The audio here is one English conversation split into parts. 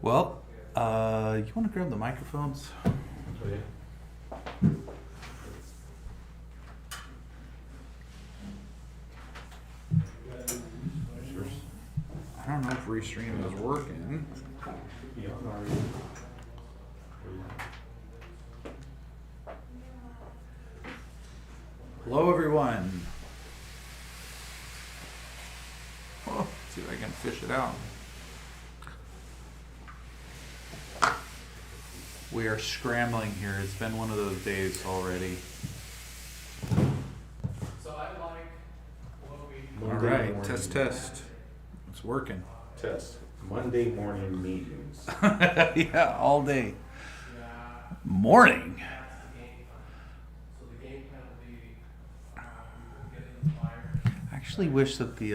Well, you want to grab the microphones? Oh, yeah. I don't know if Restream is working. Yeah, Hello, everyone. Oh, let's see if I can fish it out. We are scrambling here. It's been one of those days already. So I like what we. All right, test. It's working. Test. Monday morning meetings. Yeah, all day. Morning. So the game penalty, getting the fire. I actually wish that the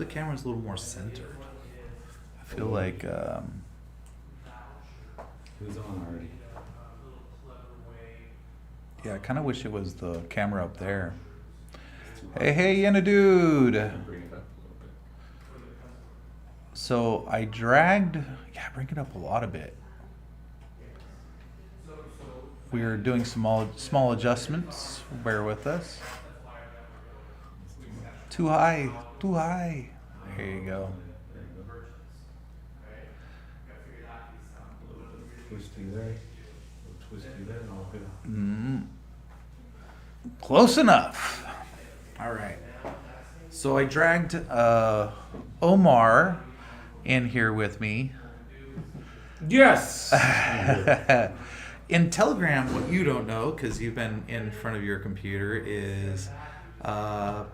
camera was a little more centered. I feel like Who's on already? yeah, I kind of wish it was the camera up there. Hey, Yenna dude. Bring it up a little bit. So I dragged, bring it up a lot a bit. We are doing some small adjustments. Bear with us. Too high. There you go. There you go. A little bit of twisty there. A little twisty there, and all good. Close enough. All right. So I dragged Omar in here with me. Yes! In Telegram, what you don't know, because you've been in front of your computer, is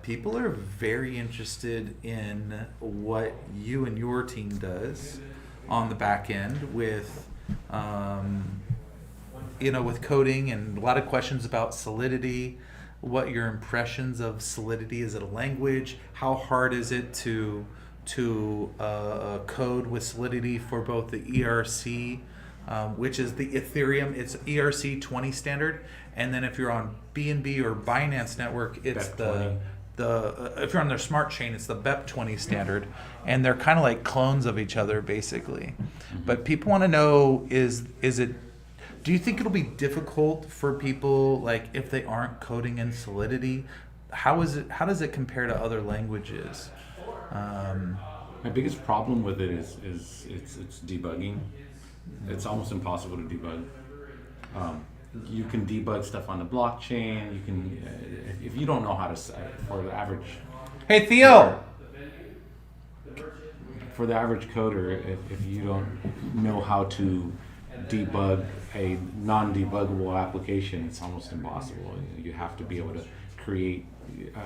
people are very interested in what you and your team does on the back end with, with coding, and a lot of questions about Solidity. What your impressions of Solidity? Is it a language? How hard is it to code with Solidity for both the ERC, which is the Ethereum, it's ERC 20 standard, and then if you're on BNB or Binance Network, it's BEP20. if you're on their smart chain, it's the BEP 20 standard, and they're kind of like clones of each other basically. But people want to know do you think it'll be difficult for people, like if they aren't coding in Solidity? How does it compare to other languages? My biggest problem with it is it's debugging. It's almost impossible to debug. You can debug stuff on the blockchain. You can, if you don't know how to, for the average. Hey Theo. For the average coder, if you don't know how to debug a non-debuggable application, it's almost impossible. You have to be able to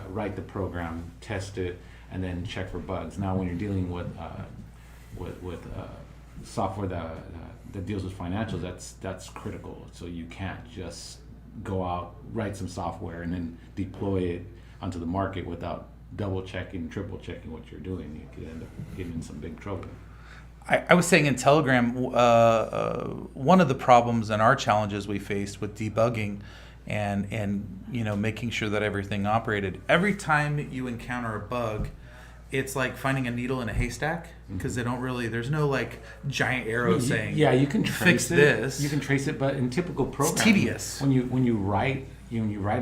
write the program, test it, and then check for bugs. Now, when you're dealing with software that deals with financials, that's critical. So you can't just go out, write some software, and then deploy it onto the market without double checking, triple checking what you're doing. You could end up getting in some big trouble. I was saying in Telegram, one of the problems and our challenges we faced with debugging and making sure that everything operated. Every time you encounter a bug, it's like finding a needle in a haystack, because there's no like giant arrow saying, yeah, you can trace fix this. You can trace it, but in typical programming, It's tedious. When you write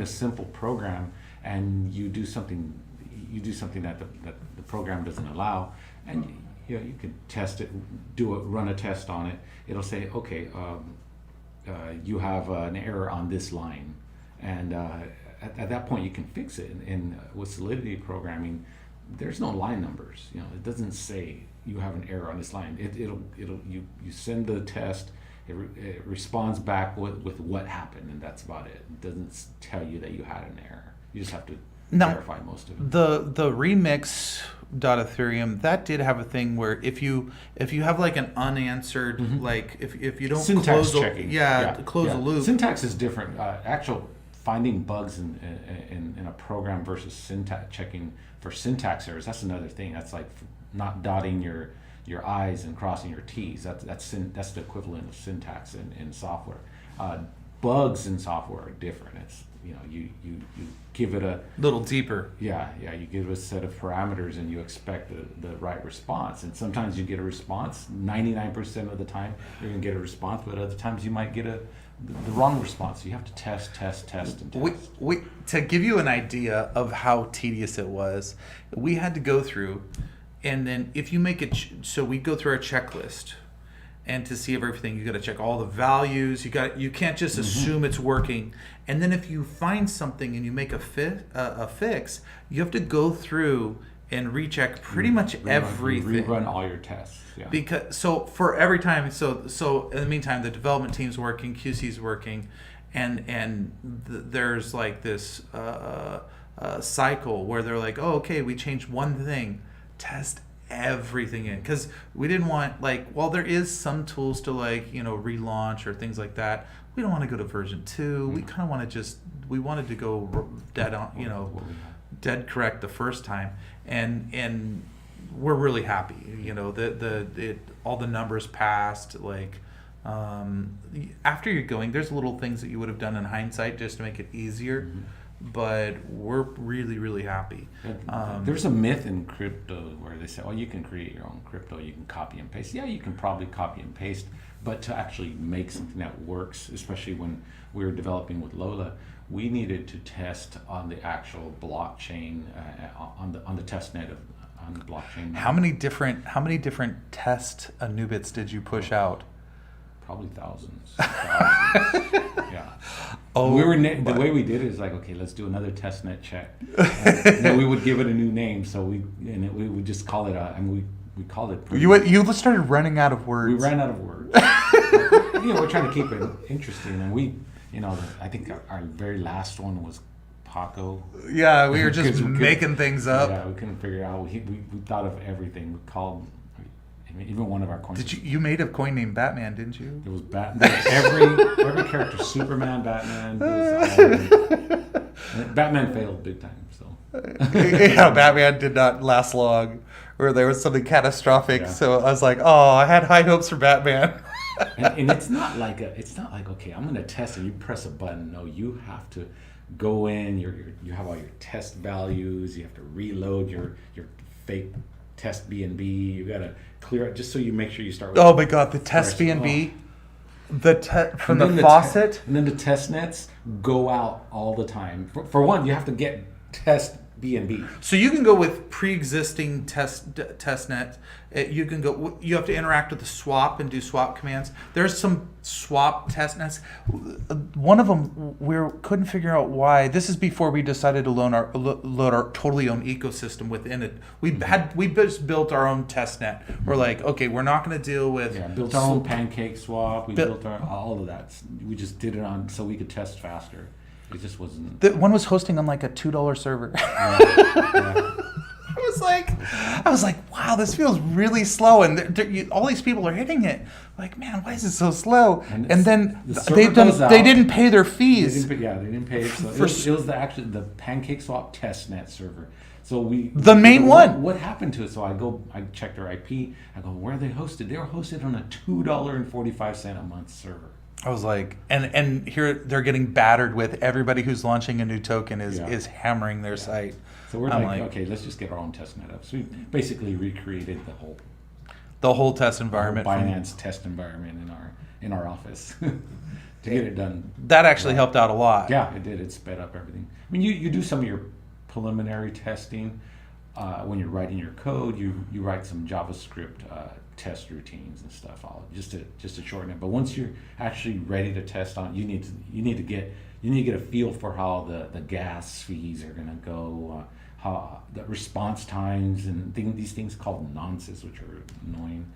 a simple program and you do something that the program doesn't allow, and you can test it, run a test on it. It'll say, okay, you have an error on this line, and at that point you can fix it. And with Solidity programming, there's no line numbers. It doesn't say you have an error on this line. You send the test. It responds back with what happened, and that's about it. It doesn't tell you that you had an error. You just have to verify most of it. The remix.ethereum, that did have a thing where if you have like an unanswered, like if you don't syntax close checking. Close a loop. Syntax is different. Actual finding bugs in a program versus syntax checking for syntax errors, that's another thing. That's like not dotting your I's and crossing your T's. That's the equivalent of syntax in software. bugs in software are different. It's, you give it a little deeper. yeah, you give a set of parameters and you expect the right response. And sometimes you get a response. 99% of the time you're going to get a response, but other times you might get the wrong response. You have to test, and test. To give you an idea of how tedious it was, we had to go through, and then if you make it, so we go through our checklist, and to see if everything, you got to check all the values. You can't just assume it's working. And then if you find something and you make a fix, you have to go through and recheck pretty much everything. Rerun all your tests. Yeah. Because for every time, so in the meantime, the development team's working, QC's working, and there's like this cycle where they're like, oh, okay, we changed one thing, test everything in, because we didn't want, like, while there is some tools to, like, relaunch or things like that, we don't want to go to version 2. We kind of want to we wanted to go dead on, dead correct the first time, and we're really happy, all the numbers passed, like, after you're going, there's little things that you would have done in hindsight just to make it easier. But we're really, really happy. There's a myth in crypto where they say, oh, you can create your own crypto, you can copy and paste. Yeah, you can probably copy and paste, but to actually make something that works, especially when we were developing with Lola, we needed to test on the actual blockchain, on the test net on the blockchain. How many different test Anubits did you push out? Probably thousands. Yeah. Oh, the way we did it is like, okay, let's do another testnet check. Then we would give it a new name, so we would just call it we called it. You started running out of words. We ran out of words. We're trying to keep it interesting, and I think our very last one was Paco. Yeah, we were just making things up. Yeah, we couldn't figure it out. We thought of everything. We called. Even one of our coins. You made a coin named Batman, didn't you? It was Batman. Every character, Superman, Batman. Batman failed big time. So. Yeah, Batman did not last long, or there was something catastrophic. Yeah. So I was like, oh, I had high hopes for Batman. and it's not like okay, I'm gonna test and you press a button. No, you have to go in. You have all your test values. You have to reload your fake test B&B. You gotta clear it just so you make sure you start with. Oh my God, the test B&B, from the faucet, and then the test nets go out all the time. For one, you have to get test B&B. So you can go with pre-existing test net. You can go. You have to interact with the swap and do swap commands. There's some swap test nets. One of them we couldn't figure out why. This is before we decided to load our totally own ecosystem within it. We just built our own test net. We're like, okay, we're not going to deal with. Yeah, built our own pancake swap. We built all of that. We just did it on so we could test faster. It just wasn't. The one was hosting on like a $2 server. Yeah. I was like, wow, this feels really slow, and all these people are hitting it. Like, man, why is it so slow? And then they didn't pay their fees. They didn't pay. So it was the Pancake Swap testnet server. So the main one. What happened to it? So I checked their IP. I go, where are they hosted? They were hosted on a $2.45 a month server. I was like, and here they're getting battered with everybody who's launching a new token is hammering their site. So we're like, okay, let's just get our own testnet up. So we basically recreated the whole test environment, Binance test environment in our office to get it done. That actually helped out a lot. Yeah, it did. It sped up everything. I mean, you do some of your preliminary testing when you're writing your code. You write some JavaScript test routines and stuff, just to shorten it. But once you're actually ready to test on, you need to get a feel for how the gas fees are going to go, how the response times and these things called nonces, which are annoying.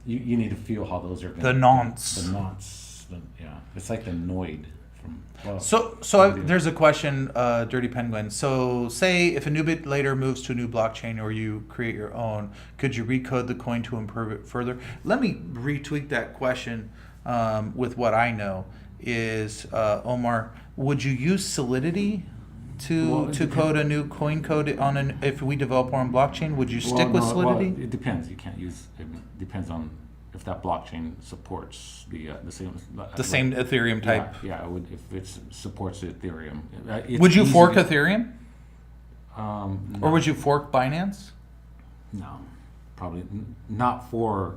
You need to feel how those are going. The nonce. The nonce. Yeah, it's like the noid. There's a question, Dirty Penguin. So say if Anubit later moves to a new blockchain or you create your own, could you recode the coin to improve it further? Let me retweak that question with what I know is, Omar, would you use Solidity to code a new coin code if we develop our own blockchain? Would you stick with Solidity? It depends. You can't use. It depends on if that blockchain supports the same The same Ethereum type. Yeah, it would, if it supports Ethereum. Would you easy fork to- Ethereum? Or would you fork Binance? No, probably not for.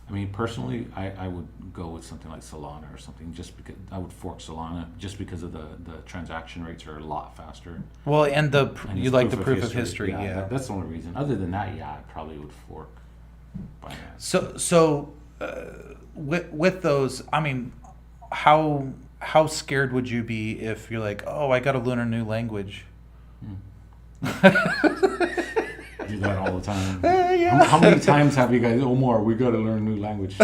I mean, personally, I would go with something like Solana or something, just because I would fork Solana just because of the transaction rates are a lot faster. Well, and And you it's like the proof of history, yeah. That's the only reason. Other than that, yeah, I probably would fork Binance. So with those, I mean, how scared would you be if you're like, oh, I got to learn a new language? Do that all the time. Yeah. How many times have you guys, Omar, we got to learn a new language?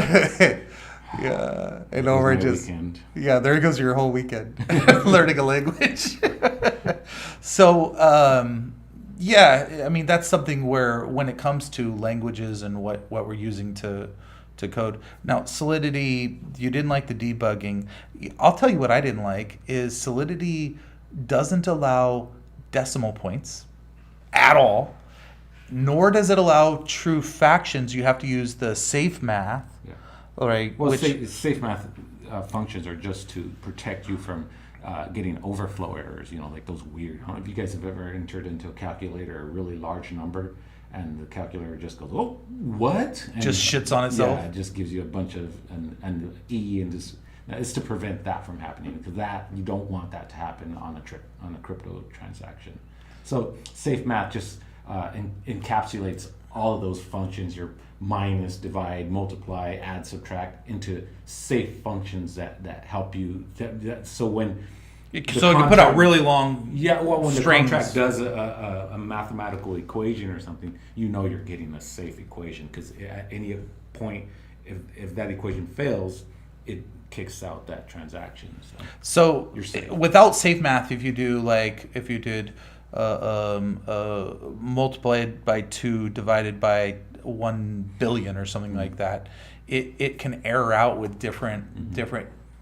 Yeah, and over My just weekend. yeah, there goes your whole weekend learning a language. So yeah, I mean that's something where when it comes to languages and what we're using to code. Now Solidity, you didn't like the debugging. I'll tell you what I didn't like is Solidity doesn't allow decimal points at all, nor does it allow true fractions. You have to use the safe math. Yeah. All right. Well, which, safe math functions are just to protect you from getting overflow errors. You know, like those weird. I don't know if you guys have ever entered into a calculator a really large number, and the calculator just goes, "Oh, what?" And just shits on itself. Yeah, it just gives you a bunch of and E and just. Now, it's to prevent that from happening because that you don't want that to happen on a crypto transaction. So safe math just encapsulates all of those functions, your minus, divide, multiply, add, subtract, into safe functions that help you. So when so it can put out really long. yeah, well, when strings. the contract does a mathematical equation or something, you know you're getting a safe equation because at any point, if that equation fails, it kicks out that transaction. So You're safe. without safe math, if you did multiplied by 2 divided by 1 billion or something like that, it can error out with different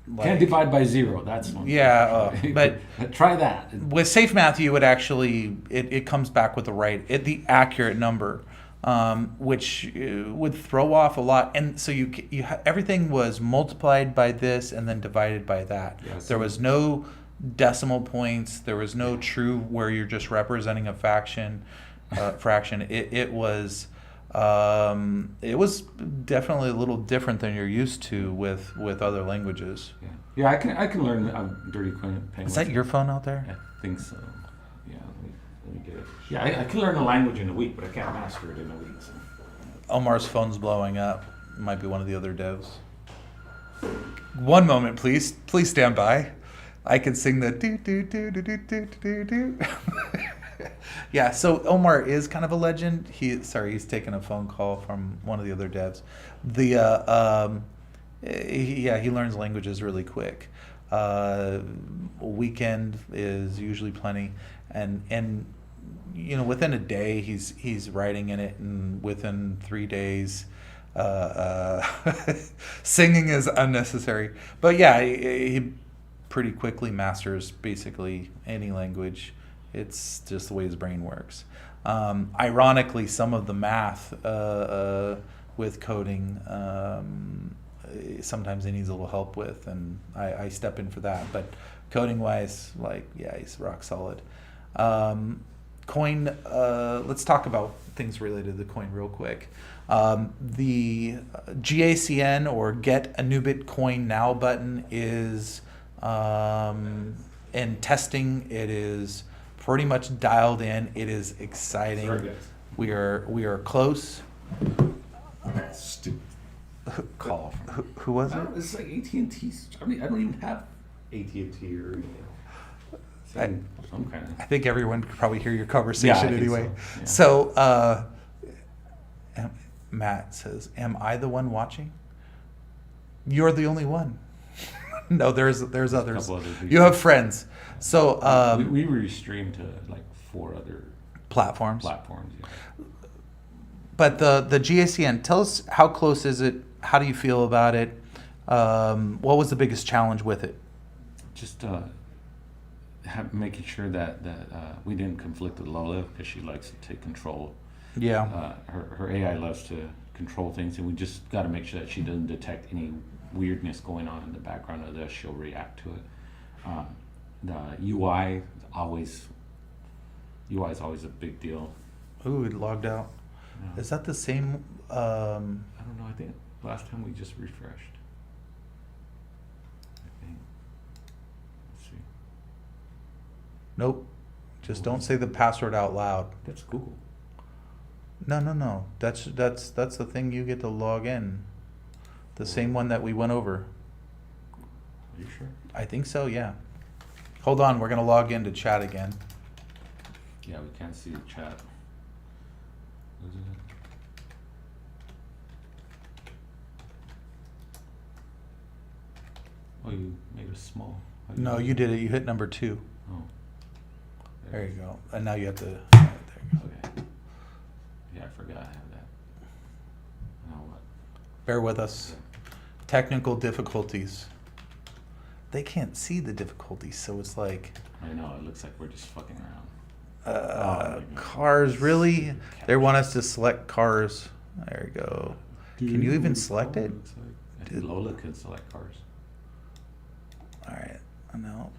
like, Can't divide by 0. That's one. Yeah, but try that. with safe math you would actually it comes back with the accurate number, which would throw off a lot. And so everything was multiplied by this and then divided by that. Yeah, so- There was no decimal points. There was no true where you're just representing a fraction. It was definitely a little different than you're used to with other languages. Yeah, I can learn Dirty Penguin. Is that your phone out there? I think so. Yeah, let me get it. Yeah, I can learn a language in a week, but I can't master it in a week. So. Omar's phone's blowing up. It might be one of the other devs. One moment, please. Please stand by. I can sing the do do do do do do do do. Yeah, so Omar is kind of a legend. He's taking a phone call from one of the other devs. He learns languages really quick. A weekend is usually plenty, and within a day he's writing in it, and within 3 days singing is unnecessary. But yeah, he pretty quickly masters basically any language. It's just the way his brain works. Ironically, some of the math with coding sometimes he needs a little help with, and I step in for that. But coding wise, he's rock solid. Coin, let's talk about things related to the coin real quick. The GACN or Get Anubit Coin Now button is in testing. It is pretty much dialed in. It is exciting. Very good. We are close. Stupid call. Who was it? It's like AT&T. I mean, I don't even have AT&T or some kind of. I think everyone could probably hear your conversation Yeah, I think anyway. so, So, Matt says, "Am I the one watching?" You're the only one. No, there's others. couple other people. You have friends. So we restream to like 4 other platforms. Yeah. But the GACN, tell us, how close is it? How do you feel about it? What was the biggest challenge with it? Just making sure that we didn't conflict with Lola because she likes to take control. Yeah. Her AI loves to control things, and we just got to make sure that she doesn't detect any weirdness going on in the background of this. She'll react to it. The UI is always a big deal. Ooh, it logged out. Yeah. Is that the same? I don't know. I think last time we just refreshed. I think. Let's see. Nope. Just don't say the password out loud. That's Google. No. That's the thing you get to log in. The same one that we went over. Are you sure? I think so, yeah. Hold on, we're gonna log into chat again. Yeah, we can't see the chat. Is it? Oh, you made it small. How do No, you did it. You hit number 2. Oh. There you go. And now you have to. There you go. Okay. Yeah, I forgot I have that. Now what? Bear with us. Technical difficulties. They can't see the difficulties, so it's like. I know, it looks like we're just fucking around. Cars, really? They want us to select cars. There you go. Can you even select it? I think Lola can select cars. All right. No.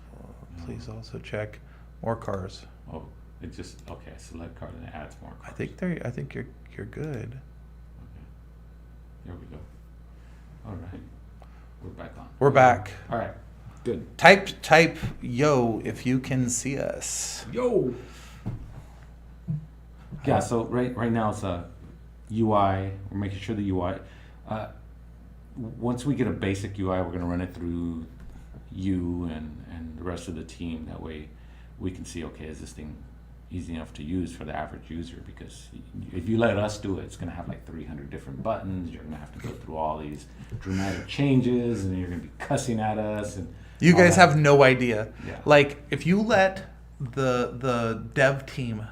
Please also check more cars. Oh, it just, okay, select car and it adds more cars. I think you're good. Okay. There we go. All right. We're back on. We're back. All right. Good. Type yo if you can see us. Yo. Yeah. So right now it's a UI. We're making sure the UI. Once we get a basic UI, we're gonna run it through you and the rest of the team. That way, we can see, okay, is this thing easy enough to use for the average user? Because if you let us do it, it's gonna have like 300 different buttons. You're gonna have to go through all these dramatic changes, and you're gonna be cussing at us and. You guys have no idea. Yeah. Like, if you let the dev team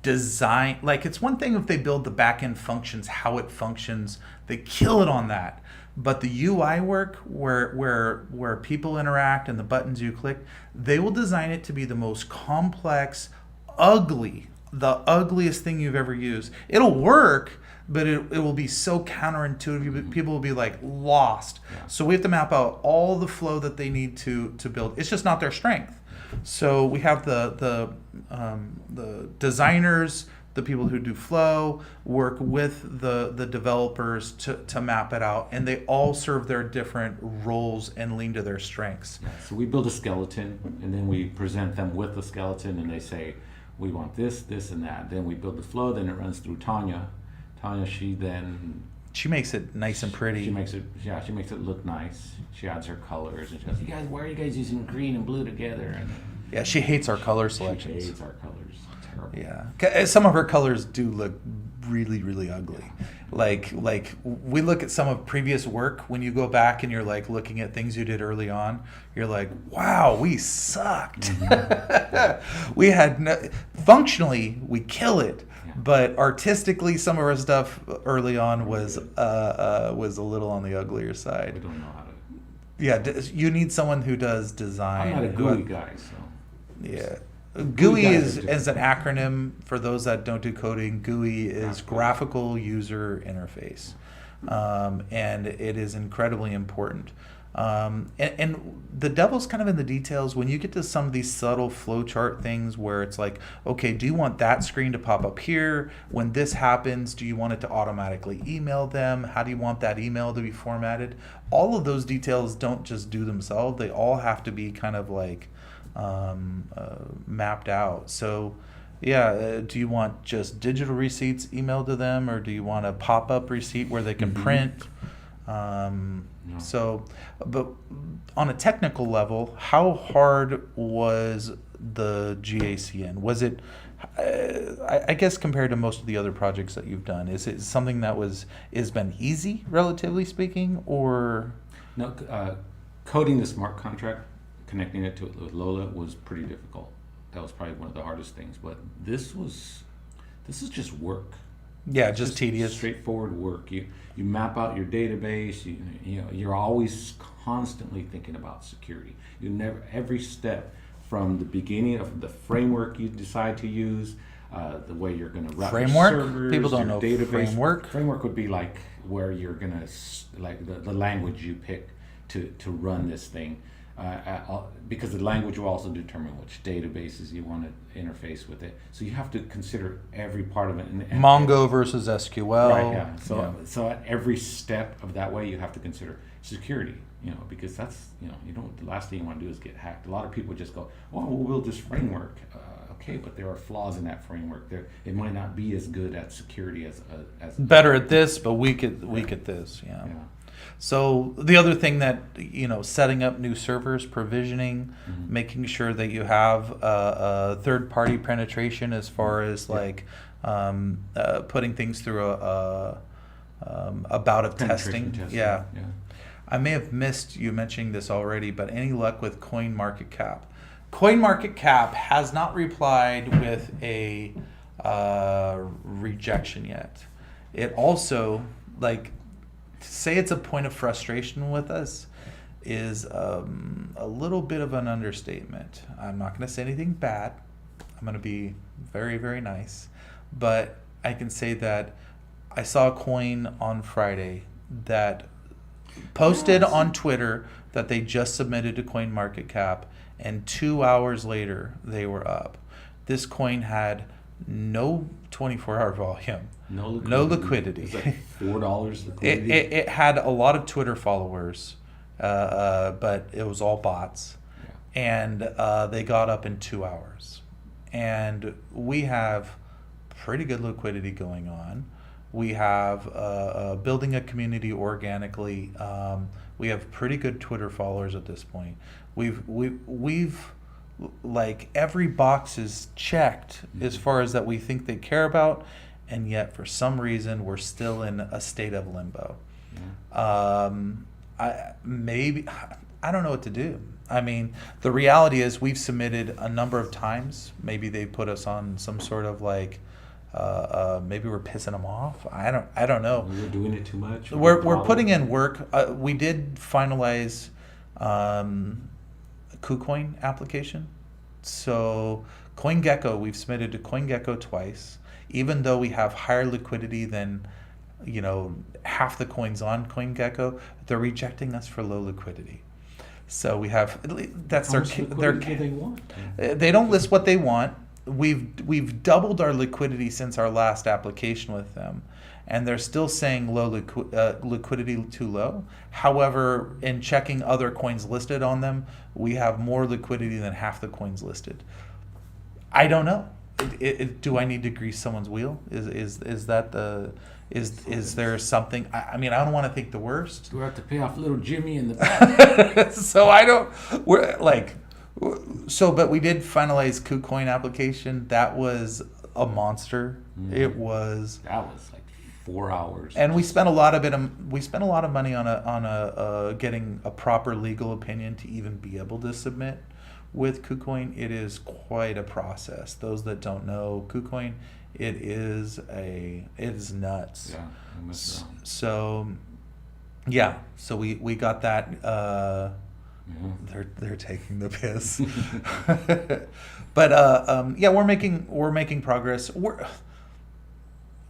design, like, it's one thing if they build the back-end functions, how it functions, they kill it on that. But the UI work, where people interact and the buttons you click, they will design it to be the most complex, the ugliest thing you've ever used. It'll work, but it will be so counterintuitive. People will be like lost. Yeah. So we have to map out all the flow that they need to build. It's just not their strength. So we have the designers, the people who do flow, work with the developers to map it out, and they all serve their different roles and lean to their strengths. Yeah, so we build a skeleton, and then we present them with the skeleton, and they say, we want this, this, and that. Then we build the flow, then it runs through Tanya. Tanya, She makes it nice and pretty. She makes it look nice. She adds her colors, and she goes, why are you guys using green and blue together? And Yeah, she hates our color selections. She hates our colors. Terrible. Yeah, some of her colors do look really, really ugly. Like we look at some of previous work, when you go back and you're like looking at things you did early on, you're like, wow, we sucked. Mm-hmm. We had functionally we kill it, Yeah. but artistically some of our stuff early on was a little on the uglier side. We don't know how to. Yeah, you need someone who does design. I'm not a GUI guy, so. Yeah. GUI GUI guys is are an acronym for those that don't do coding. GUI is Graphical User Interface. And it is incredibly important. And the devil's kind of in the details when you get to some of these subtle flowchart things where it's like, okay, do you want that screen to pop up here? When this happens, do you want it to automatically email them? How do you want that email to be formatted? All of those details don't just do themselves. They all have to be kind of like mapped out. So yeah, do you want just digital receipts emailed to them, or do you want a pop-up receipt where they can print? No. So, but on a technical level, how hard was the GACN? Was it, I guess compared to most of the other projects that you've done, is it something that has been easy, relatively speaking, or? No, coding the smart contract, connecting it with Lola was pretty difficult. That was probably one of the hardest things. But this is just work. Yeah, just tedious. Straightforward work. You map out your database. You're always constantly thinking about security. You never, every step from the beginning of the framework you decide to use, the way you're going to run Framework? your servers, People don't your know database. framework. Framework would be like where you're going to like the language you pick to run this thing. Because the language will also determine which databases you want to interface with it. So you have to consider every part of it. And Mongo versus SQL. Right, yeah. So at every step of that way, you have to consider security, because that's, the last thing you want to do is get hacked. A lot of people just go, oh, we'll build this framework. Okay, but there are flaws in that framework. It might not be as good at security as better at this, but weak at this. Yeah. So the other thing that, setting up new servers, provisioning, making sure that you have a third-party penetration as far as putting things through a bout of testing. Yeah. I may have missed you mentioning this already, but any luck with CoinMarketCap? CoinMarketCap has not replied with a rejection yet. It also, to say it's a point of frustration with us is a little bit of an understatement. I'm not going to say anything bad. I'm going to be very, very nice. But I can say that I saw a coin on Friday that posted on Twitter that they just submitted to CoinMarketCap, and 2 hours later they were up. This coin had no 24-hour volume, no liquidity. It's like $4 liquidity. It had a lot of Twitter followers, but it was all bots, and they got up in 2 hours. And we have pretty good liquidity going on. We have building a community organically. We have pretty good Twitter followers at this point. We've every box is checked as far as that we think they care about, and yet for some reason we're still in a state of limbo. I don't know what to do. I mean, the reality is we've submitted a number of times. Maybe they put us on some sort of maybe we're pissing them off. I don't know. We're doing it too much. We're putting in work. We did finalize a KuCoin application. So CoinGecko, we've submitted to CoinGecko twice. Even though we have higher liquidity than half the coins on CoinGecko, they're rejecting us for low liquidity. So we have that's How their much liquidity do they want? They don't list what they want. We've doubled our liquidity since our last application with them, and they're still saying low liquidity too low. However, in checking other coins listed on them, we have more liquidity than half the coins listed. I don't know. Do I need to grease someone's wheel? Is that the is there something? I mean, I don't want to think the worst. Do we have to pay off little Jimmy in the back? So I don't. We're but we did finalize KuCoin application. That was a monster. It was. That was 4 hours. And we spent a lot of it. We spent a lot of money on getting a proper legal opinion to even be able to submit with KuCoin. It is quite a process. Those that don't know KuCoin, it is nuts. Yeah, I messed around. So, yeah. So we got that. They're taking the piss. But yeah, we're making progress.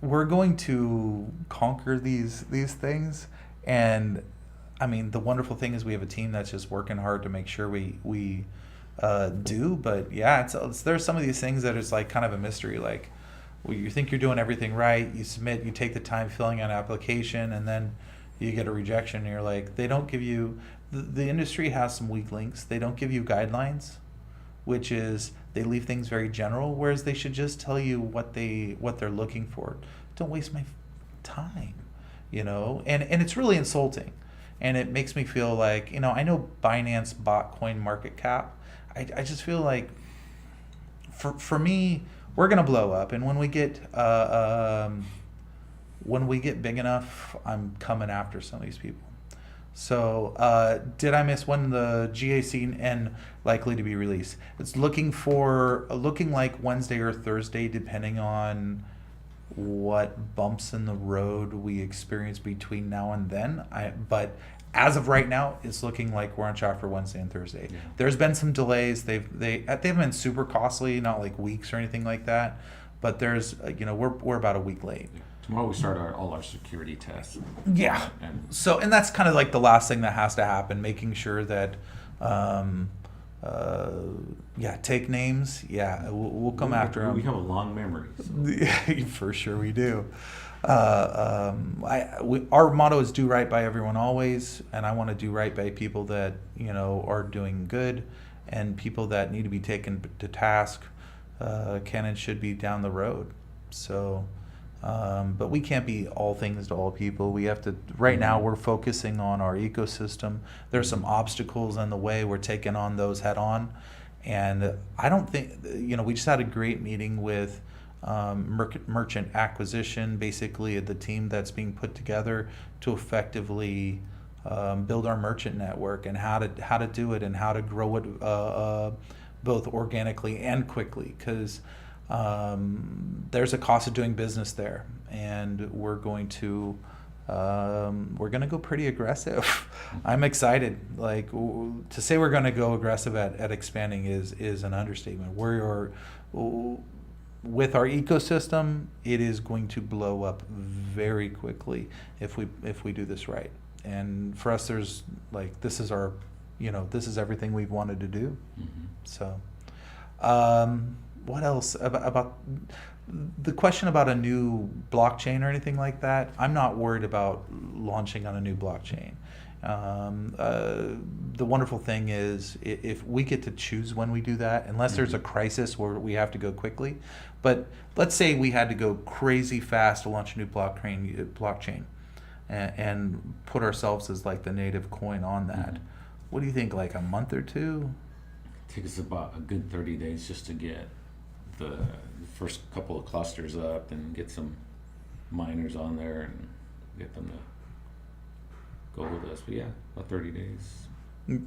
We're going to conquer these things, and I mean the wonderful thing is we have a team that's just working hard to make sure we do. But yeah, there's some of these things that is kind of a mystery. You think you're doing everything right, you submit, you take the time filling out an application, and then you get a rejection, and you're they don't give you. The industry has some weak links. They don't give you guidelines, which is they leave things very general, whereas they should just tell you what they're looking for. Don't waste my time, and it's really insulting, and it makes me feel I know Binance bought CoinMarketCap. I just feel for me, we're gonna blow up, and when we get big enough, I'm coming after some of these people. So, did I miss when the GACN likely to be released? It's looking like Wednesday or Thursday, depending on what bumps in the road we experience between now and then. But as of right now, it's looking like we're on track for Wednesday and Thursday. There's been some delays. They haven't been super costly, not weeks or anything like that. but there's we're about a week late. Tomorrow we start all our security tests. Yeah. And So, and that's kind of like the last thing that has to happen, making sure that, take names. Yeah, we'll come after them. We have a long memory. So. For sure we do. Our motto is do right by everyone always, and I want to do right by people that are doing good, and people that need to be taken to task can and should be down the road. So, but we can't be all things to all people. We have to. Right now, we're focusing on our ecosystem. There's some obstacles in the way. We're taking on those head on, and I don't think we just had a great meeting with merchant acquisition, basically the team that's being put together to effectively build our merchant network and how to do it and how to grow it both organically and quickly, because there's a cost of doing business there, and we're going to go pretty aggressive. I'm excited. Like, to say we're going to go aggressive at expanding is an understatement. With our ecosystem, it is going to blow up very quickly if we do this right. And for us, there's this is our, this is everything we've wanted to do. Mm-hmm. So, what else about the question about a new blockchain or anything like that? I'm not worried about launching on a new blockchain. The wonderful thing is if we get to choose when we do that, unless there's a crisis where we have to go quickly. But let's say we had to go crazy fast to launch a new blockchain and put ourselves as like the native coin on that. Mm-hmm. What do you think, like a month or two? It takes us about a good 30 days just to get the first couple of clusters up and get some miners on there and get them to go with us. But yeah, about 30 days.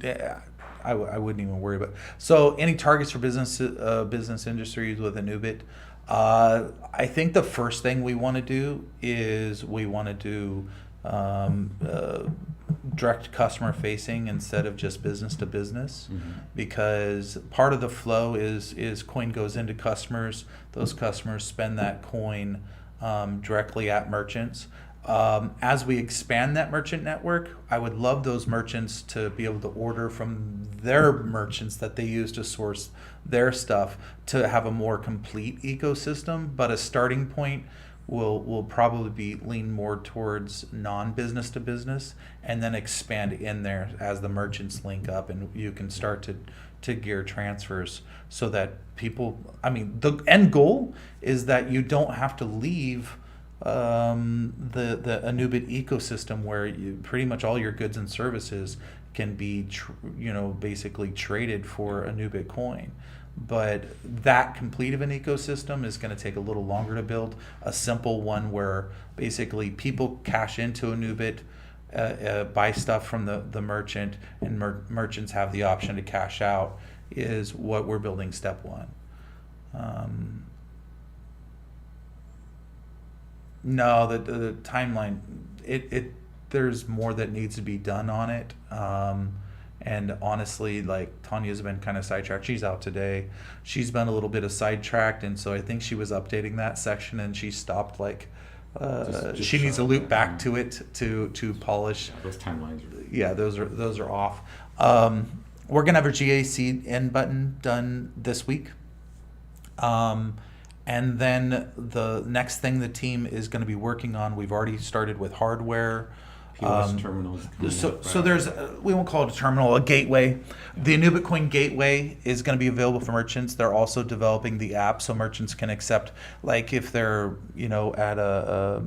Yeah, I wouldn't even worry about. So, any targets for business industries with Anubit? I think the first thing we want to do is we want to do direct customer facing instead of just business to business, because part of the flow is coin goes into customers. Those customers spend that coin directly at merchants. As we expand that merchant network, I would love those merchants to be able to order from their merchants that they use to source their stuff, to have a more complete ecosystem. But a starting point will probably be lean more towards non-business to business, and then expand in there as the merchants link up, and you can start to gear transfers so that people. I mean, the end goal is that you don't have to leave the Anubit ecosystem, where pretty much all your goods and services can be basically traded for Anubit coin. But that complete of an ecosystem is going to take a little longer to build. A simple one where basically people cash into Anubit, buy stuff from the merchant, and merchants have the option to cash out, is what we're building step one. No, the timeline, there's more that needs to be done on it. And honestly, like, Tanya's been kind of sidetracked. She's out today. She's been a little bit of sidetracked, and so I think she was updating that section and she stopped. Just she needs to loop back to it to polish. Yeah, those timelines are. Yeah, those are off. We're gonna have our GAC end button done this week. And then the next thing the team is going to be working on, we've already started with hardware. POS terminals. So there's, we won't call it a terminal, a gateway. The Anubit Coin Gateway is going to be available for merchants. They're also developing the app so merchants can accept, like, if they're at a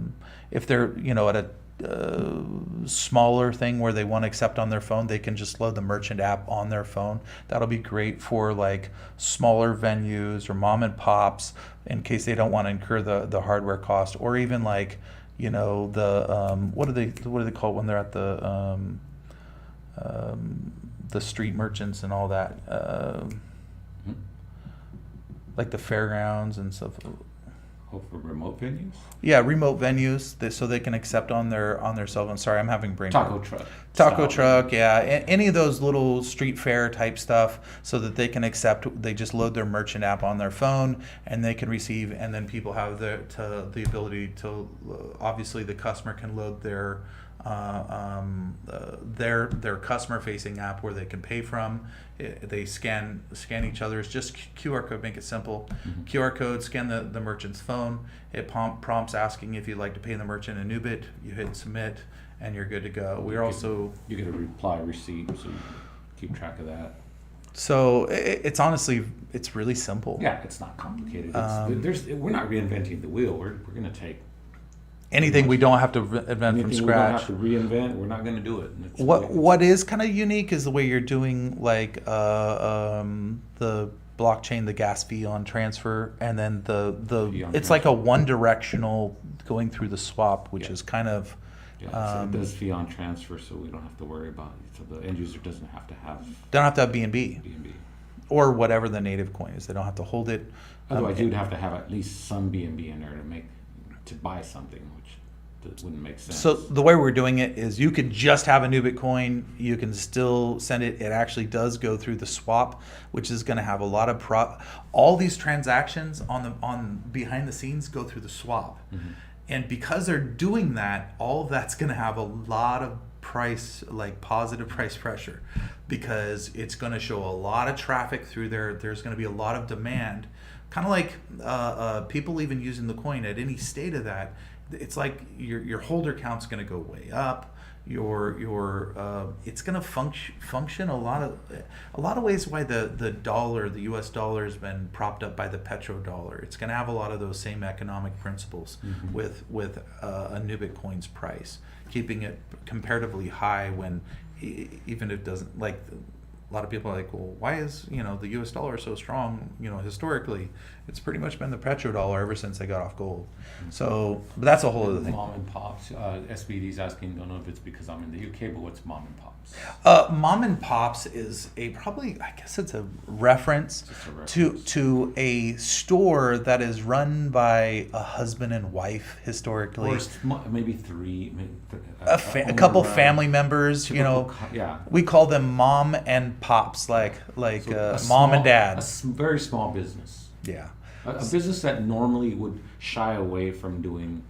smaller thing where they want to accept on their phone, they can just load the merchant app on their phone. That'll be great for like smaller venues or mom and pops, in case they don't want to incur the hardware cost, or even like what do they call it when they're at the street merchants and all that, like the fairgrounds and stuff. Oh, for remote venues? Yeah, remote venues, so they can accept on their cell phone. Sorry, I'm having brain. Taco truck. Taco style. truck, yeah, any of those little street fair type stuff, so that they can accept. They just load their merchant app on their phone, and they can receive. And then people have the ability to, obviously, the customer can load their customer facing app where they can pay from. They scan each other's, just QR code, make it simple. Mm-hmm. QR code, scan the merchant's phone. It prompts asking if you'd like to pay the merchant in Anubit. You hit submit, and you're good to go. We're also, You get a reply receipt, so you keep track of that. so it's honestly, it's really simple. Yeah, it's not complicated. We're not reinventing the wheel. We're going to take Anything we don't have to invent from anything we don't scratch. have to reinvent. We're not going to do it. And it's What is kind of unique is the way you're doing, like the blockchain, the gas fee on transfer, and then Fee on it's like a one directional going through the swap, which Yeah. is kind of Yeah, so it does fee on transfer, so we don't have to worry about it. So the end user doesn't have to have don't have to have BNB BNB. or whatever the native coin is. They don't have to hold it. Otherwise, you'd have to have at least some BNB in there to buy something, which wouldn't make sense. So the way we're doing it is you could just have a new Bitcoin. You can still send it. It actually does go through the swap, which is going to have a lot of all these transactions on behind the scenes go through the swap. Mm-hmm. And because they're doing that, all of that's going to have a lot of positive price pressure, because it's going to show a lot of traffic through there. There's going to be a lot of demand, kind of like people even using the coin at any state of that. It's like your holder count's going to go way up. It's going to function a lot of ways. Why the dollar, the U.S. dollar, has been propped up by the petrodollar. It's going to have a lot of those same economic principles with a new Bitcoin's price, keeping it comparatively high when even if it doesn't, like, a lot of people are like, well, why is the U.S. dollar so strong? Historically, it's pretty much been the petrodollar ever since they got off gold. So, but that's a whole other thing. Mom and pops. SBD's asking, don't know if it's because I'm in the UK, but what's mom and pops? Mom and Pops is I guess it's a reference, Just a reference. to a store that is run by a husband and wife historically. Or maybe three. Maybe A couple family members, Yeah. we call them mom and pops, like So mom and dad. Very small business. Yeah. A business that normally would shy away from doing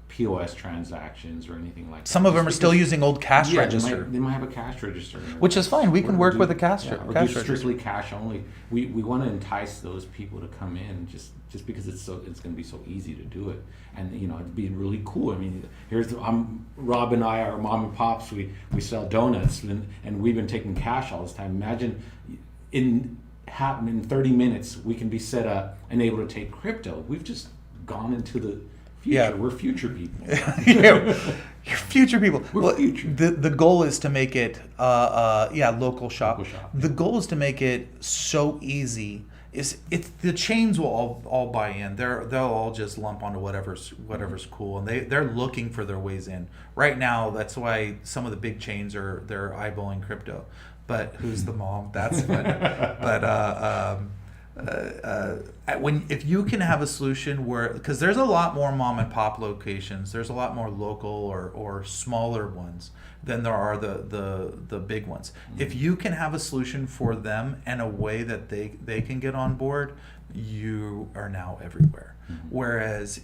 POS transactions or anything like that. Some of them are Just still because- using old cash Yeah, register. They might have a cash register. in their Which is fine. We can Or work do- with a cash or cash do register. strictly cash only. We want to entice those people to come in just because it's going to be so easy to do it, and it'd be really cool. I mean, Rob and I are mom and pops. We sell donuts, and we've been taking cash all this time. Imagine in 30 minutes we can be set up and able to take crypto. We've just gone into the future. Yeah. We're future people. You're future people. We're future. The goal is to make it local shop. Local shop, The goal is to make it so easy. It's the chains will all buy in. They'll all just lump onto whatever's cool, and they're looking for their ways in. Right now, that's why some of the big chains they're eyeballing crypto. But who's the mom? That's funny. If you can have a solution because there's a lot more mom and pop locations, there's a lot more local or smaller ones than there are the big ones. If you can have a solution for them and a way that they can get on board, you are now everywhere. Whereas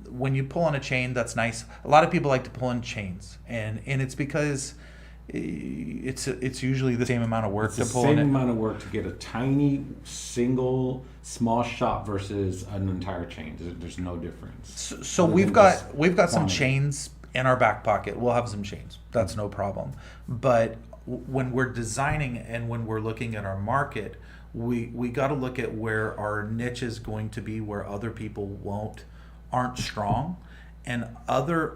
when you pull on a chain, that's nice. A lot of people like to pull in chains, and it's because it's usually the same amount of work It's to the pull same in. amount of work to get a tiny single small shop versus an entire chain. There's no difference. So Other we've than got just some quantity. chains in our back pocket. We'll have some chains. That's no problem. But when we're designing and when we're looking at our market, we got to look at where our niche is going to be, where other people aren't strong, and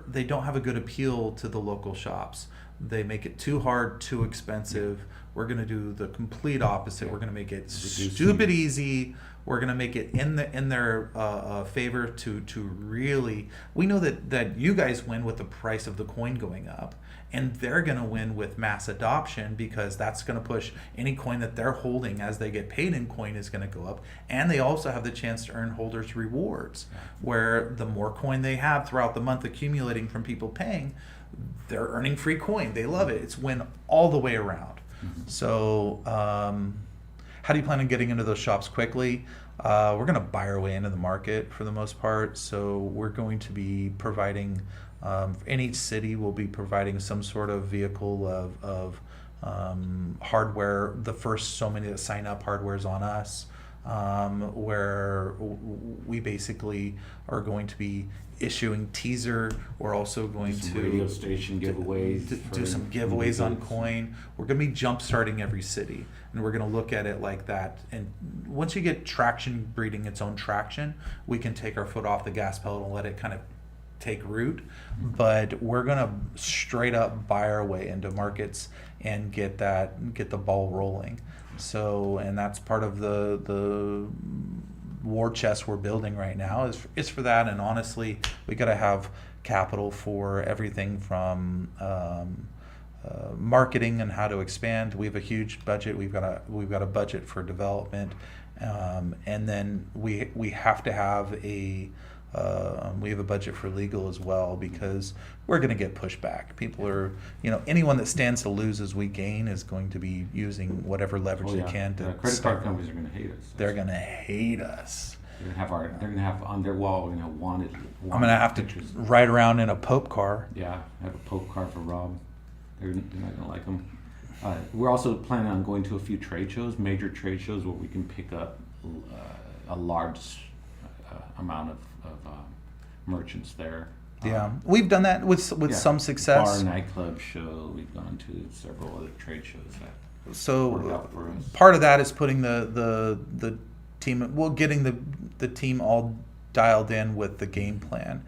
they don't have a good appeal to the local shops. They make it too hard, too expensive. We're going to do the complete opposite. We're going to make it Reduce stupid fees. easy. We're going to make it in their favor to really. We know that you guys win with the price of the coin going up, and they're going to win with mass adoption, because that's going to push any coin that they're holding as they get paid in coin is going to go up, and they also have the chance to earn holders rewards, where the more coin they have throughout the month accumulating from people paying, they're earning free coin. They love it. It's win all the way around. So how do you plan on getting into those shops quickly? We're going to buy our way into the market for the most part. So we're going to be providing, in each city, we'll be providing some sort of vehicle of hardware. The first so many that sign up, hardware is on us, where we basically are going to be issuing teaser. We're also going Some to radio station giveaways. do some giveaways on coin. We're going to be jump starting every city, and we're going to look at it like that. And once you get traction breeding its own traction, we can take our foot off the gas pedal and let it kind of take root. But we're going to straight up buy our way into markets and get the ball rolling. So, and that's part of the war chest we're building right now is for that. And honestly, we got to have capital for everything from marketing and how to expand. We have a huge budget. We've got a budget for development, and then we have to have we have a budget for legal as well, because we're going to get pushback. People are, anyone that stands to lose as we gain is going to be using whatever leverage they can to. Credit card companies are going to hate us. They're going to hate us. They're going to have on their wall, wanted. I'm going to have to pictures. ride around in a Pope car. Yeah, have a Pope car for Rob. They're not going to like them. We're also planning on going to a few trade shows, major trade shows, where we can pick up a large amount of merchants there. Yeah, we've done that with some success. Bar nightclub show. We've gone to several other trade shows that worked So out for us. part of that is putting the team, getting the team all dialed in with the game plan.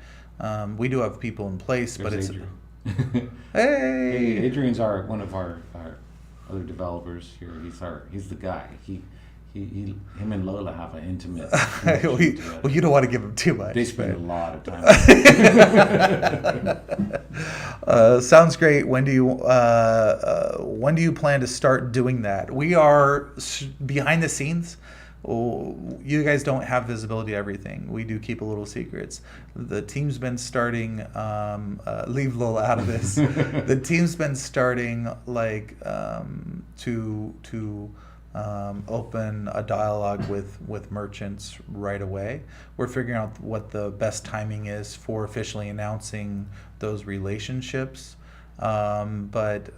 We do have people in place, but There's it's Adrian. hey. Adrian's one of our other developers here. He's the guy. Him and Lola have an intimate connection together. Well, you don't want to give him too much. They spend a but- lot of time. Sounds great. When do you plan to start doing that? We are behind the scenes. You guys don't have visibility to everything. We do keep a little secrets. The team's been starting. Leave Lola out of this. The team's been starting to open a dialogue with merchants right away. We're figuring out what the best timing is for officially announcing those relationships. But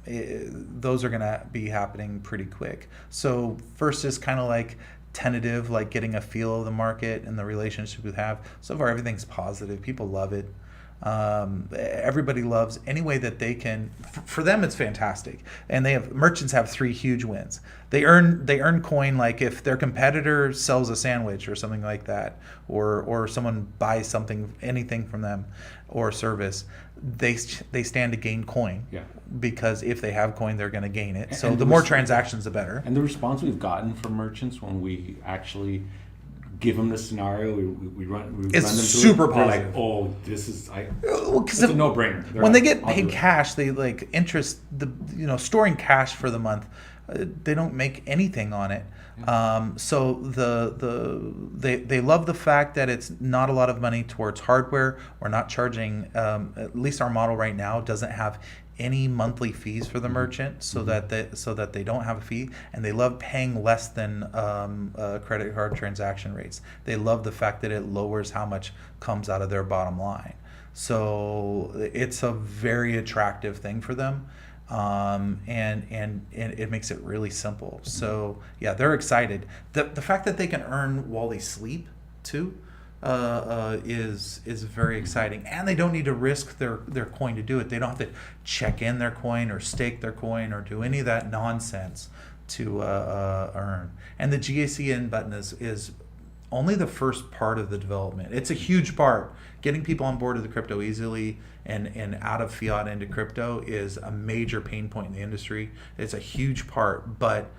those are going to be happening pretty quick. So first is kind of like tentative, like getting a feel of the market and the relationship we have. So far, everything's positive. People love it. Everybody loves any way that they can. For them, it's fantastic. And merchants have 3 huge wins. They earn coin, like if their competitor sells a sandwich or something like that, or someone buys anything from them or service, they stand to gain coin. Yeah. Because if they have coin, they're going to gain it. So And the more transactions, the better. And the response we've gotten from merchants when we actually give them the scenario, we run them through super it, they're positive. like, oh, this is Well, 'cause it's a no-brainer. They're when they like, get I'll paid do it. cash, they like interest storing cash for the month. They don't make anything on it. So they love the fact that it's not a lot of money towards hardware. We're not charging. At least our model right now doesn't have any monthly fees for the merchant, so that they don't have a fee, and they love paying less than credit card transaction rates. They love the fact that it lowers how much comes out of their bottom line. So it's a very attractive thing for them. And it makes it really simple. So yeah, they're excited. The fact that they can earn while they sleep too is very exciting, and they don't need to risk their coin to do it. They don't have to check in their coin or stake their coin or do any of that nonsense to earn. And the GACN button is only the first part of the development. It's a huge part. Getting people on board of the crypto easily and out of fiat into crypto is a major pain point in the industry. It's a huge part, but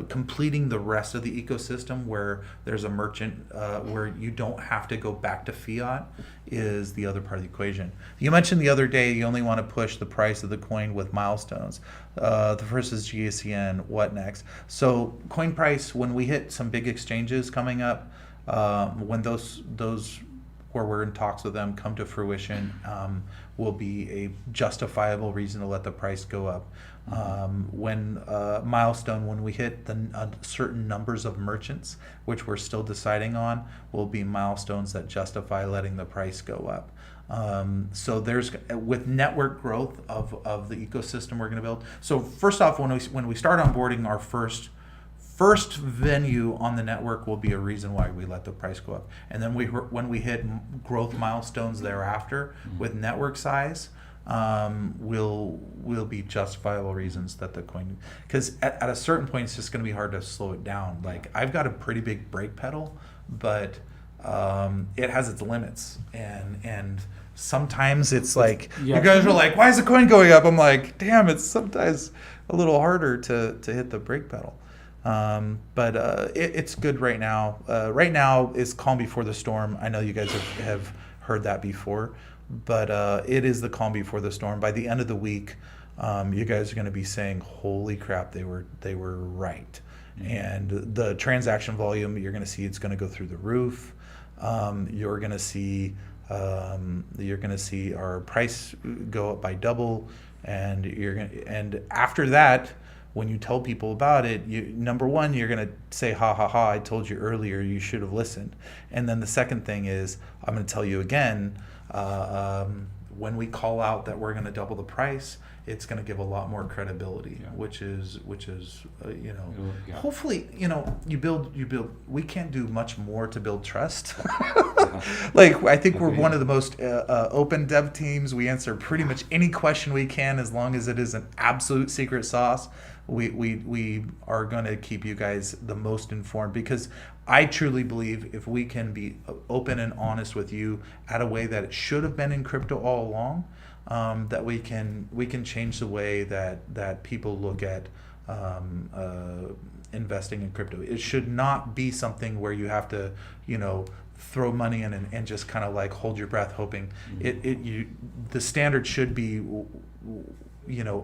completing the rest of the ecosystem where there's a merchant where you don't have to go back to fiat is the other part of the equation. You mentioned the other day you only want to push the price of the coin with milestones. The first is GACN, what next? So coin price, when we hit some big exchanges coming up, when those where we're in talks with them come to fruition, will be a justifiable reason to let the price go up. When we hit the certain numbers of merchants, which we're still deciding on, will be milestones that justify letting the price go up. So there's, with network growth of the ecosystem we're going to build. So first off, when we start onboarding our first venue on the network will be a reason why we let the price go up. And then when we hit growth milestones thereafter with network size, will be justifiable reasons that the coin, because at a certain point it's just going to be hard to slow it down. Like, I've got a pretty big brake pedal, but it has its limits, and sometimes it's like, Yeah. you guys are like, why is the coin going up? I'm like, damn, it's sometimes a little harder to hit the brake pedal. But it's good right now. Right now is calm before the storm. I know you guys have heard that before, but it is the calm before the storm. By the end of the week, you guys are going to be saying, holy crap, they were right. And the transaction volume, you're going to see it's going to go through the roof. You're going to see our price go up by double, and after that, when you tell people about it, number one, you're going to say, ha, ha, ha, I told you earlier, you should have listened. And then the second thing is, I'm going to tell you again, when we call out that we're going to double the price, it's going to give a lot more credibility, which is Yeah. hopefully, you build, we can't do much more to build trust. Like, I think we're one of the most open dev teams. We answer pretty much any question we can, as long as it is an absolute secret sauce. We are going to keep you guys the most informed, because I truly believe if we can be open and honest with you at a way that it should have been in crypto all along, that we can change the way that people look at investing in crypto. It should not be something where you have to, throw money in and just kind of like hold your breath hoping. The standard should be,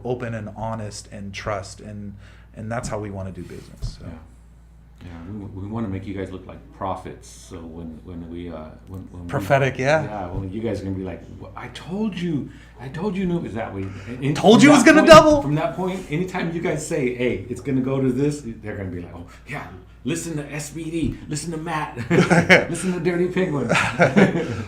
open and honest and trust, and that's how we want to do business. So. We want to make you guys look like prophets. So when prophetic, when you guys are gonna be like, well, I told you, is that way? Told you it was gonna double. From that point, anytime you guys say, hey, it's gonna go to this, they're gonna be like, oh yeah, listen to SBD, listen to Matt, listen to Dirty Penguin.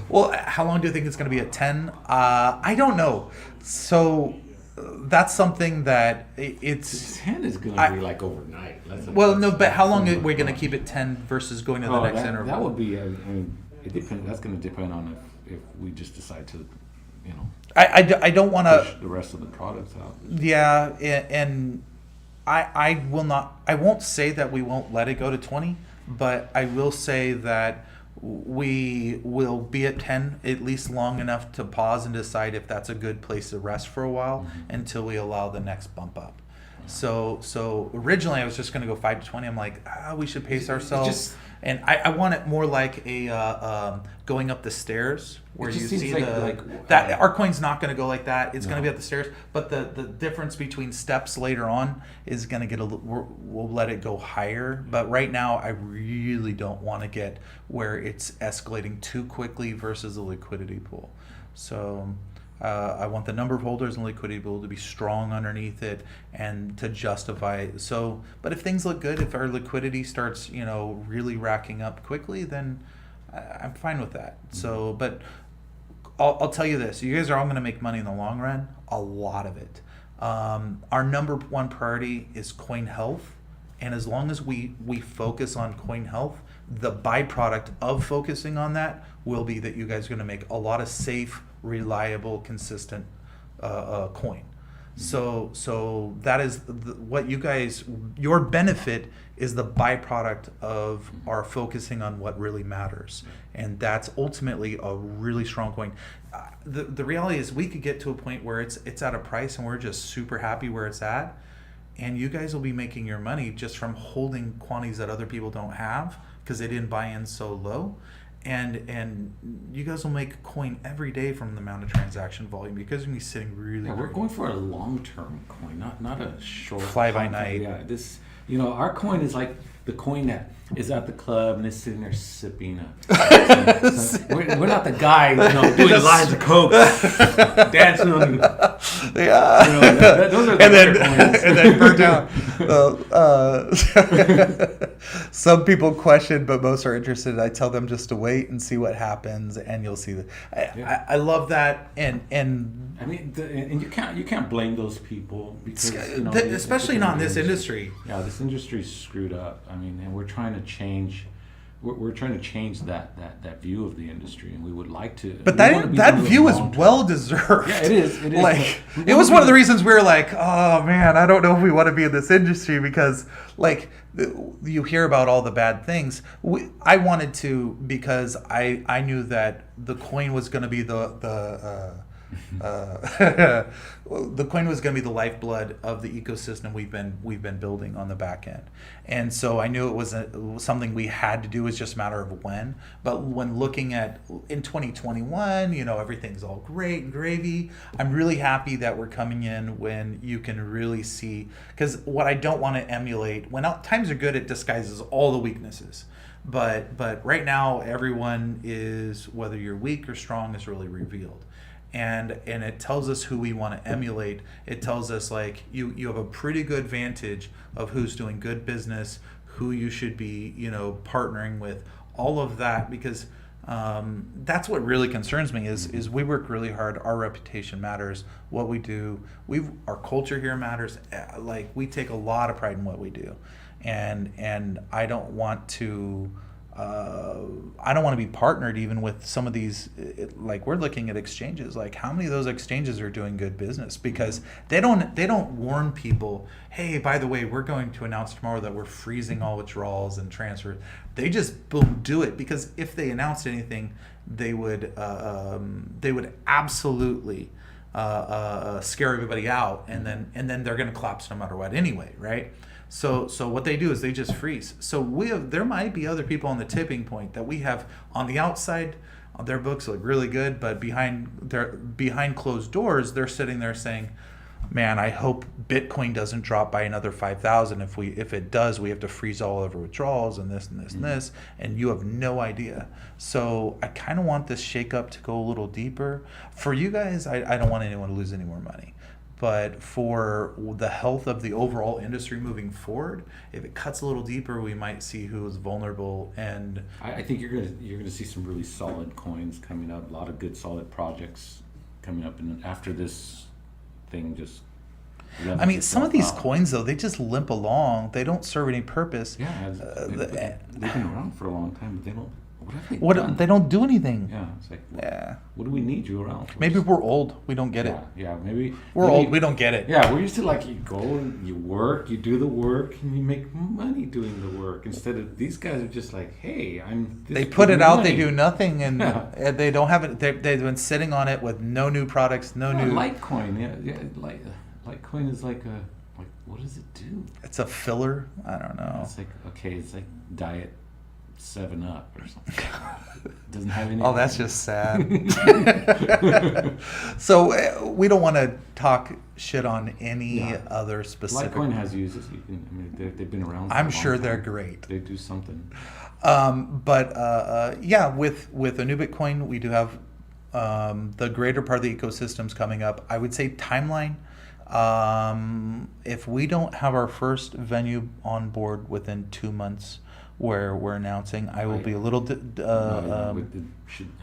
Well, how long do you think it's gonna be at 10? I don't know. So that's something that it's 10 is gonna be like overnight. But how long are we going to keep it 10 versus going to the next interval? That would be. It depends. That's going to depend on if we just decide to, I don't want to push the rest of the products out. Yeah, and I will not. I won't say that we won't let it go to 20, but I will say that we will be at 10 at least long enough to pause and decide if that's a good place to rest for a while until we allow the next bump up. So originally I was just going to go 5 to 20. I'm like, we should pace ourselves. And I want it more like a going up the stairs where you see that our coin's not going to go like that. It's going to be up the stairs. But the difference between steps later on is going to get we'll let it go higher. But right now I really don't want to get where it's escalating too quickly versus a liquidity pool. So I want the number of holders and liquidity pool to be strong underneath it and to justify it. So, but if things look good, if our liquidity starts, really racking up quickly, then I'm fine with that. So, but I'll tell you this: you guys are all going to make money in the long run, a lot of it. Our number one priority is coin health, and as long as we focus on coin health, the byproduct of focusing on that will be that you guys are going to make a lot of safe, reliable, consistent coin. So that is what you guys, your benefit is the byproduct of our focusing on what really matters, and that's ultimately a really strong coin. The reality is we could get to a point where it's at a price and we're just super happy where it's at, and you guys will be making your money just from holding quantities that other people don't have because they didn't buy in so low. And you guys will make coin every day from the amount of transaction volume. You guys will be sitting really. Yeah, we're going for a long-term coin, not a short Fly by content. night. Yeah, this, our coin is like the coin that is at the club and is sitting there sipping. We're not the guy, doing lines of coke, dancing on. Yeah. Those are the and then coins. and then burn down. Some people question, but most are interested. I tell them just to wait and see what happens, and you'll see that. I love that, and I mean, and you can't blame those people because especially not in this industry. Yeah, this industry's screwed up. I mean, and we're trying to change. We're trying to change that view of the industry, and we would like to. But that view is well deserved. Yeah, it is. It is. Like, it was one of the reasons we were like, oh man, I don't know if we want to be in this industry because, like, you hear about all the bad things. I wanted to because I knew that the coin was going to be the coin was going to be the lifeblood of the ecosystem we've been building on the back end, and so I knew it was something we had to do. It's just a matter of when. But when looking at in 2021, everything's all great and gravy. I'm really happy that we're coming in when you can really see, because what I don't want to emulate when times are good, it disguises all the weaknesses. But right now, everyone is, whether you're weak or strong, is really revealed. And it tells us who we want to emulate. It tells us, like, you have a pretty good vantage of who's doing good business, who you should be partnering with, all of that, because that's what really concerns me is we work really hard. Our reputation matters. What we do, our culture here matters. Like, we take a lot of pride in what we do, and I don't want to. I don't want to be partnered even with some of these, like, we're looking at exchanges, like how many of those exchanges are doing good business, because they don't warn people, hey, by the way, we're going to announce tomorrow that we're freezing all withdrawals and transfers. They just boom do it, because if they announced anything, they would absolutely scare everybody out, and then they're going to collapse no matter what anyway, right? So what they do is they just freeze. So there might be other people on the tipping point that we have on the outside. Their books look really good, but behind closed doors, they're sitting there saying, "Man, I hope Bitcoin doesn't drop by another 5,000. If it does, we have to freeze all of our withdrawals and this and this and this." And you have no idea. So I kind of want this shakeup to go a little deeper. For you guys, I don't want anyone to lose any more money. But for the health of the overall industry moving forward, if it cuts a little deeper, we might see who is vulnerable. And I think you're gonna see some really solid coins coming up. A lot of good solid projects coming up, and after this thing just. I mean, some of these coins though, they just limp along. They don't serve any purpose. Yeah, they've been around for a long time, but they don't. They don't do anything. Yeah, it's like, yeah. What do we need you around for? Maybe we're old. We don't get it. Yeah, maybe we're old. We don't get it. Yeah, we're used to, like, you go and you work, you do the work, and you make money doing the work. Instead of these guys are just like, hey, They put it out. money. They do nothing, and they don't have it. They've been sitting on it with no new products, new. Litecoin, Litecoin is like what does it do? It's a filler. I don't know. It's like, okay, it's like Diet 7-Up or something. It doesn't have any. Oh, that's just sad. So we don't want to talk shit on any other specific. Litecoin has uses. They've been around. I'm sure they're great. They do something. But with Anubit coin, we do have the greater part of the ecosystems coming up. I would say timeline. If we don't have our first venue on board within 2 months, where we're announcing, I will be a little.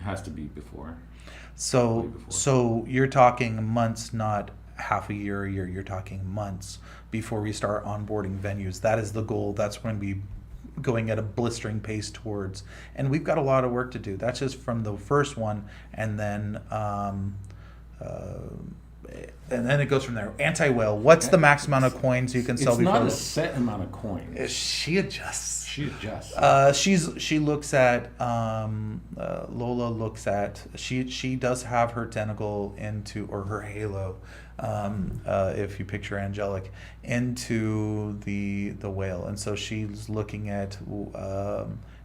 Has to be before. So you're talking months, not half a year. You're talking months before we start onboarding venues. That is the goal. That's when we going at a blistering pace towards, and we've got a lot of work to do. That's just from the first one, and then and then it goes from there. Anti-whale. What's the max amount of coins you can sell It's before? not a set amount of coins. She adjusts. She adjusts. She looks at Lola looks at she does have her tentacle into, or her halo, if you picture angelic, into the whale, and so she's looking at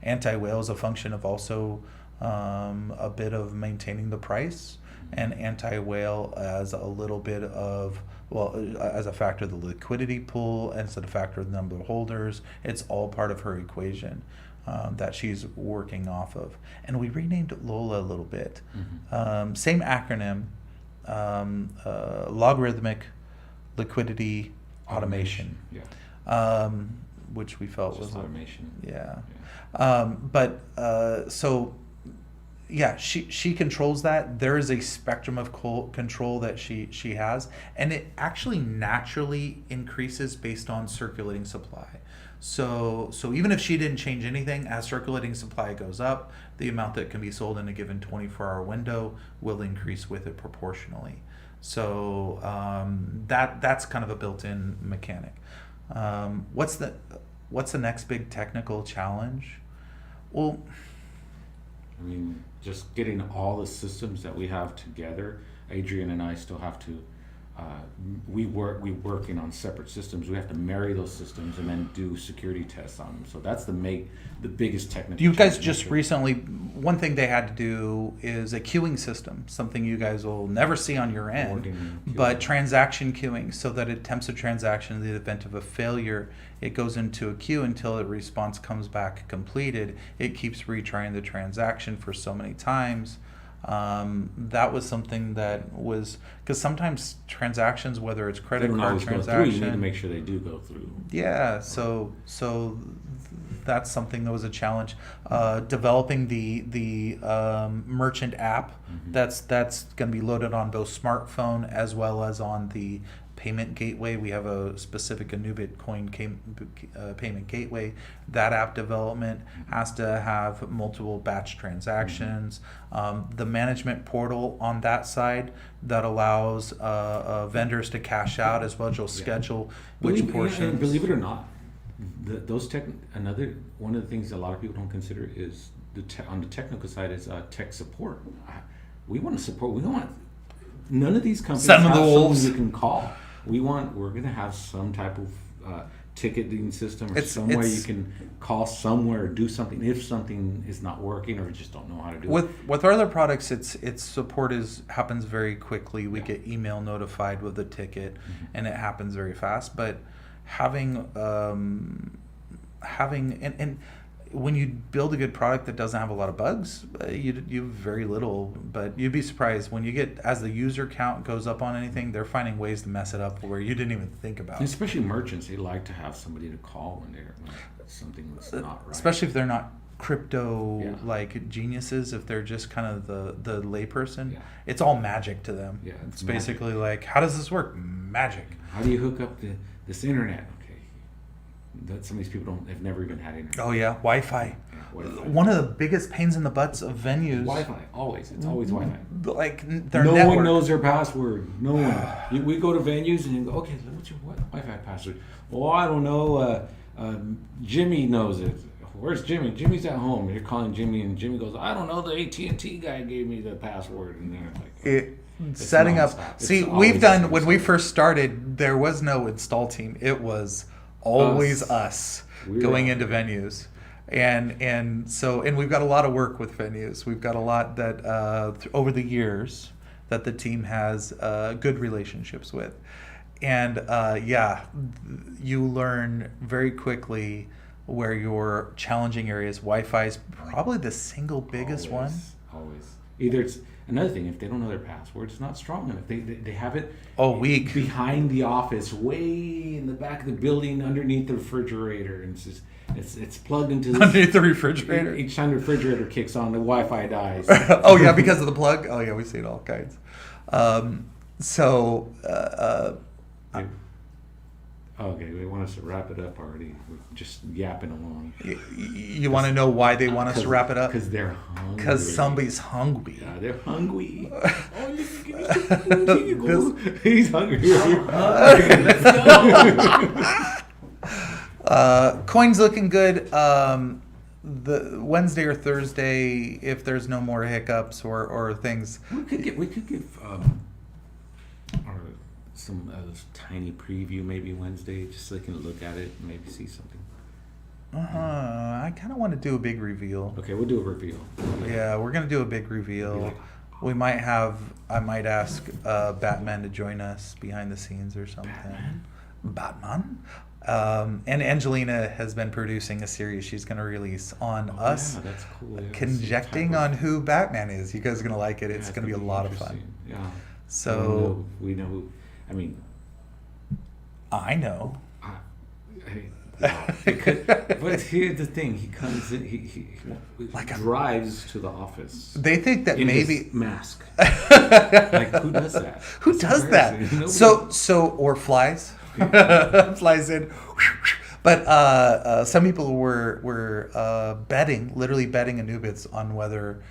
anti-whale as a function of also a bit of maintaining the price, and anti-whale as a little bit of, well, as a factor of the liquidity pool, and as a factor of the number of holders. It's all part of her equation that she's working off of. And we renamed Lola a little bit. Same acronym, logarithmic liquidity automation. Yeah. Which we felt Just was automation. So yeah, she controls that. There is a spectrum of control that she has, and it actually naturally increases based on circulating supply. So even if she didn't change anything, as circulating supply goes up, the amount that can be sold in a given 24-hour window will increase with it proportionally. So that's kind of a built-in mechanic. What's the next big technical challenge? Well, I mean, just getting all the systems that we have together. Adrian and I still have to. We working on separate systems. We have to marry those systems and then do security tests on them. So that's the biggest technical. You guys challenge. just recently, one thing they had to do is a queuing system, something you guys will never see on your end, Ordering but queuing. transaction queuing, so that it attempts a transaction in the event of a failure, it goes into a queue until a response comes back completed. It keeps retrying the transaction for so many times. That was something that was, because sometimes transactions, whether it's They credit don't card always go through. transaction, You need to make sure they do go through. yeah, so that's something that was a challenge. Developing the merchant app that's going to be loaded on both smartphone as well as on the payment gateway. We have a specific Anubit coin payment gateway. That app development has to have multiple batch transactions. The management portal on that side that allows vendors to cash out as well as you'll schedule which portions. Believe it or not, another one of the things a lot of people don't consider is on the technical side is tech support. We want to support. We don't want none of these companies Send them have the someone wolves. you can call. We're going to have some type of ticketing system, or some way you can call somewhere or do something if something is not working or just don't know how to do it. With our other products, its support happens very quickly. We get email notified with a ticket, and it happens very fast. But having and when you build a good product that doesn't have a lot of bugs, you have very little. But you'd be surprised when you get, as the user count goes up on anything, they're finding ways to mess it up where you didn't even think about. And especially merchants, they like to have somebody to call when something that's not right. Especially if they're not crypto Yeah. like geniuses, if they're just kind of the layperson, Yeah. It's all magic to them. Yeah, it's magic. basically like, how does this work? Magic. How do you hook up this internet? Okay, that some of these people have never even had internet. Oh yeah, Wi-Fi. Yeah, Wi-Fi. One of the biggest pains in the butts of venues. Wi-Fi, always. It's always Wi-Fi. Like their No network. one knows their password. No one. We go to venues and you go, okay, what's your Wi-Fi password? Well, I don't know. Jimmy knows it. Where's Jimmy? Jimmy's at home. And you're calling Jimmy, and Jimmy goes, I don't know. The AT&T guy gave me the password. And then it's like, Setting up. nonstop. It's See, always we've done, when we nonstop. first started, there was no install team. It was always us We're going out into there. venues. And we've got a lot of work with venues. We've got a lot that over the years that the team has good relationships with. And you learn very quickly where your challenging areas. Wi-Fi is probably the single biggest one. Always. Either it's another thing, if they don't know their password, it's not strong enough. They have it Weak. behind the office, way in the back of the building, underneath the refrigerator, and it's plugged into this. Underneath the refrigerator. Each time the refrigerator kicks on, the Wi-Fi dies. Oh yeah, because of the plug. Oh yeah, we see it all kinds. Okay, they want us to wrap it up already. We're just yapping along. You want to know why they want us to wrap it up? Because they're hungry. Because somebody's hungry. Yeah, they're hungry. Oh, you give me some food. Here you go. He's hungry. Let's go. Coin's looking good. The Wednesday or Thursday, if there's no more hiccups or things. We could give our, some tiny preview maybe Wednesday, just so they can look at it and maybe see something. I kind of want to do a big reveal. Okay, we'll do a reveal. Yeah, we're gonna do a big reveal. I might ask Batman to join us behind the scenes or something. Batman. And Angelina has been producing a series she's going to release on us, Yeah, that's cool. Yeah, conjecting on who Batman is. You guys are going to like it. It's going to be a lot of fun. Yeah. So we know who. I mean, I know. But here's the thing: he comes in. He drives to the office. They think that in maybe his mask. Like who does that? Who does that? Or flies. Flies in. But some people were literally betting Anubits on whether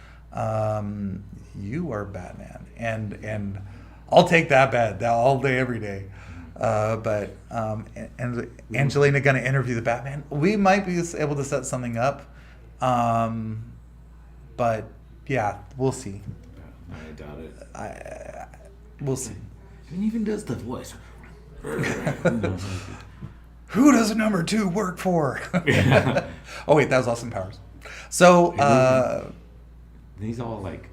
you are Batman, and I'll take that bet all day, every day. But Angelina gonna interview the Batman. We might be able to set something up, but yeah, we'll see. I doubt it. We'll see. And even does the voice. Who does number 2 work for? Yeah. Oh wait, that was Austin Powers. So he's all like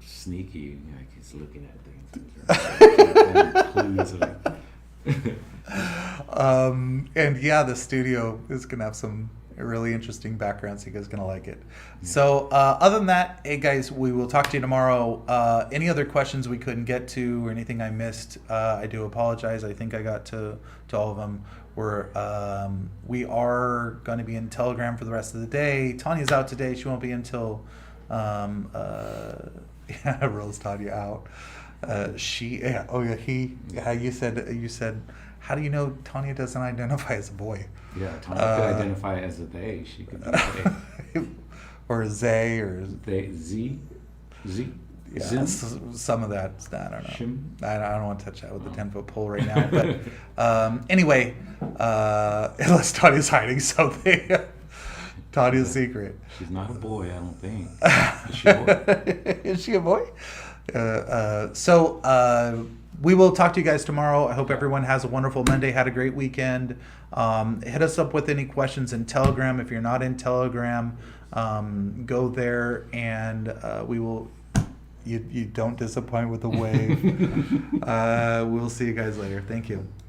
sneaky, like he's looking at things. And yeah, the studio is gonna have some really interesting backgrounds. You guys are gonna like it. So other than that, hey guys, we will talk to you tomorrow. Any other questions we couldn't get to or anything I missed, I do apologize. I think I got to all of them. We are going to be in Telegram for the rest of the day. Tanya's out today. She won't be until rolls Tanya out. You said how do you know Tanya doesn't identify as a boy? Yeah, Tanya could identify as a they. She could be they. Or Zay or they. Z. Yeah, some of that. I don't know. Shim? I don't want to touch that with the 10-foot pole right now. But anyway, unless Tanya's hiding something. Tanya's secret. She's not a boy, I don't think. Is she a boy? Is she a boy? So we will talk to you guys tomorrow. I hope everyone has a wonderful Monday. Had a great weekend. Hit us up with any questions in Telegram. If you're not in Telegram, go there and we will. You don't disappoint with the wave. We'll see you guys later. Thank you.